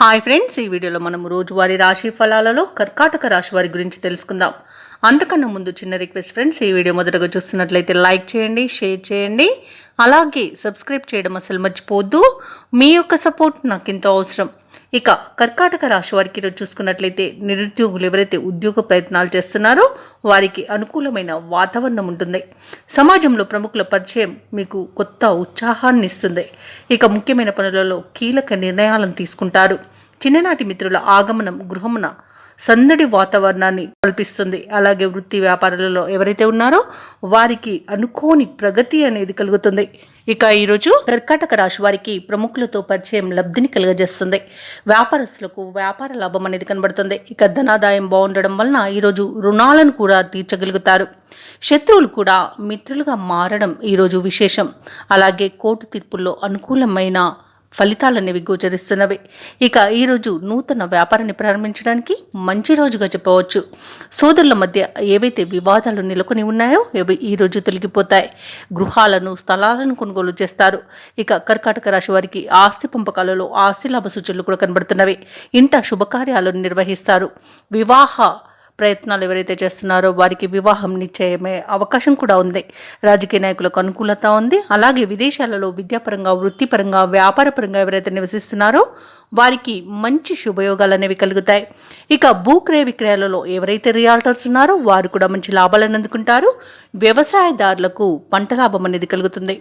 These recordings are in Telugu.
హాయ్ ఫ్రెండ్స్, ఈ వీడియోలో మనం రోజువారీ రాశి ఫలాలలో కర్కాటక రాశి వారి గురించి తెలుసుకుందాం. అంతకన్నా ముందు చిన్న రిక్వెస్ట్ ఫ్రెండ్స్, ఈ వీడియో మొదటగా చూస్తున్నట్లయితే లైక్ చేయండి, షేర్ చేయండి, అలాగే సబ్స్క్రైబ్ చేయడం అసలు మర్చిపోవద్దు. మీ యొక్క సపోర్ట్ నాకు ఎంతో అవసరం. ఇక కర్కాటక రాశి వారికి ఈరోజు చూసుకున్నట్లయితే నిరుద్యోగులు ఎవరైతే ఉద్యోగ ప్రయత్నాలు చేస్తున్నారో వారికి అనుకూలమైన వాతావరణం ఉంటుంది. సమాజంలో ప్రముఖుల పరిచయం మీకు కొత్త ఉత్సాహాన్ని ఇస్తుంది. ఇక ముఖ్యమైన పనులలో కీలక నిర్ణయాలను తీసుకుంటారు. చిన్ననాటి మిత్రుల ఆగమనం గృహమున సందడి వాతావరణాన్ని కల్పిస్తుంది. అలాగే వృత్తి వ్యాపారాలలో ఎవరైతే ఉన్నారో వారికి అనుకోని ప్రగతి అనేది కలుగుతుంది. ఇక ఈరోజు కర్కాటక రాశి వారికి ప్రముఖులతో పరిచయం లబ్ధిని కలుగజేస్తుంది. వ్యాపారస్తులకు వ్యాపార లాభం అనేది కనబడుతుంది. ఇక ధనాదాయం బాగుండడం వలన ఈరోజు రుణాలను కూడా తీర్చగలుగుతారు. శత్రువులు కూడా మిత్రులుగా మారడం ఈరోజు విశేషం. అలాగే కోర్టు తీర్పుల్లో అనుకూలమైన ఫలితాలనేవి గోచరిస్తున్నవి. ఇక ఈరోజు నూతన వ్యాపారాన్ని ప్రారంభించడానికి మంచి రోజుగా చెప్పవచ్చు. సోదరుల మధ్య ఏవైతే వివాదాలు నెలకొని ఉన్నాయో అవి ఈరోజు తొలగిపోతాయి. గృహాలను స్థలాలను కొనుగోలు చేస్తారు. ఇక కర్కాటక రాశి వారికి ఆస్తి పంపకాలలో ఆస్తి లాభ సూచనలు కూడా కనబడుతున్నవి. ఇంట శుభకార్యాలను నిర్వహిస్తారు. వివాహ ప్రయత్నాలు ఎవరైతే చేస్తున్నారో వారికి వివాహం నిశ్చయమే అవకాశం కూడా ఉంది. రాజకీయ నాయకులకు అనుకూలత ఉంది. అలాగే విదేశాలలో విద్యాపరంగా వృత్తిపరంగా వ్యాపారపరంగా ఎవరైతే నివసిస్తున్నారో వారికి మంచి శుభయోగాలు అనేవి కలుగుతాయి. ఇక భూక్రయ విక్రయాలలో ఎవరైతే రియాల్టర్స్ ఉన్నారో వారు కూడా మంచి లాభాలను అందుకుంటారు. వ్యవసాయదారులకు పంట లాభం అనేది కలుగుతుంది.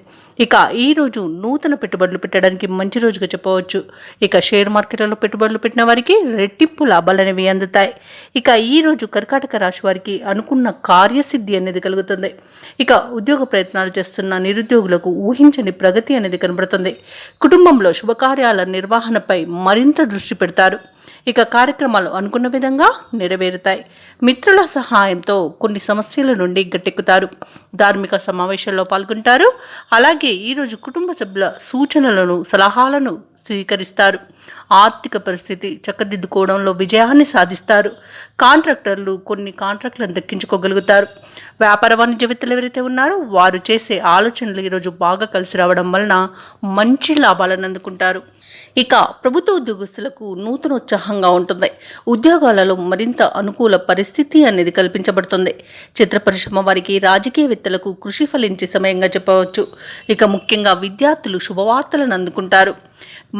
ఇక ఈరోజు నూతన పెట్టుబడులు పెట్టడానికి మంచి రోజుగా చెప్పవచ్చు. ఇక షేర్ మార్కెట్లలో పెట్టుబడులు పెట్టిన వారికి రెట్టింపు లాభాలు అనేవి అందుతాయి. ఇక ఈరోజు కర్కాటక రాశి వారికి అనుకున్న కార్యసిద్ధి అనేది కలుగుతుంది. ఇక ఉద్యోగ ప్రయత్నాలు చేస్తున్న నిరుద్యోగులకు ఊహించని ప్రగతి అనేది కనబడుతుంది. కుటుంబంలో శుభకార్యాల నిర్వహణపై మరింత దృష్టి పెడతారు. ఇక కార్యక్రమాలు అనుకున్న విధంగా నెరవేరుతాయి. మిత్రుల సహాయంతో కొన్ని సమస్యల నుండి గట్టెక్కుతారు. ధార్మిక సమావేశాల్లో పాల్గొంటారు. అలాగే ఈరోజు కుటుంబ సభ్యుల సూచనలను సలహాలను స్వీకరిస్తారు. ఆర్థిక పరిస్థితి చక్కదిద్దుకోవడంలో విజయాన్ని సాధిస్తారు. కాంట్రాక్టర్లు కొన్ని కాంట్రాక్టులను దక్కించుకోగలుగుతారు. వ్యాపార వాణిజ్యవేత్తలు ఎవరైతే ఉన్నారో వారు చేసే ఆలోచనలు ఈరోజు బాగా కలిసి రావడం వలన మంచి లాభాలను అందుకుంటారు. ఇక ప్రభుత్వ ఉద్యోగస్తులకు నూతనోత్సాహంగా ఉంటుంది. ఉద్యోగాలలో మరింత అనుకూల పరిస్థితి అనేది కల్పించబడుతుంది. చిత్ర పరిశ్రమ వారికి రాజకీయవేత్తలకు కృషి ఫలించే సమయంగా చెప్పవచ్చు. ఇక ముఖ్యంగా విద్యార్థులు శుభవార్తలను అందుకుంటారు.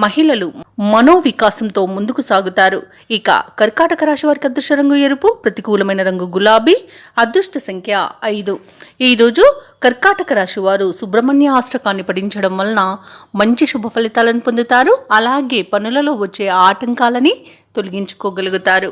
మహిళలు మనోవికాసంతో ముందుకు సాగుతారు. ఇక కర్కాటక రాశి వారికి అదృష్ట రంగు ఎరుపు, ప్రతికూలమైన రంగు గులాబీ, అదృష్ట సంఖ్య 5. ఈరోజు కర్కాటక రాశి వారు సుబ్రహ్మణ్య అష్టకాన్ని పఠించడం వలన మంచి శుభ ఫలితాలను పొందుతారు. అలాగే పనులలో వచ్చే ఆటంకాలని తొలగించుకోగలుగుతారు.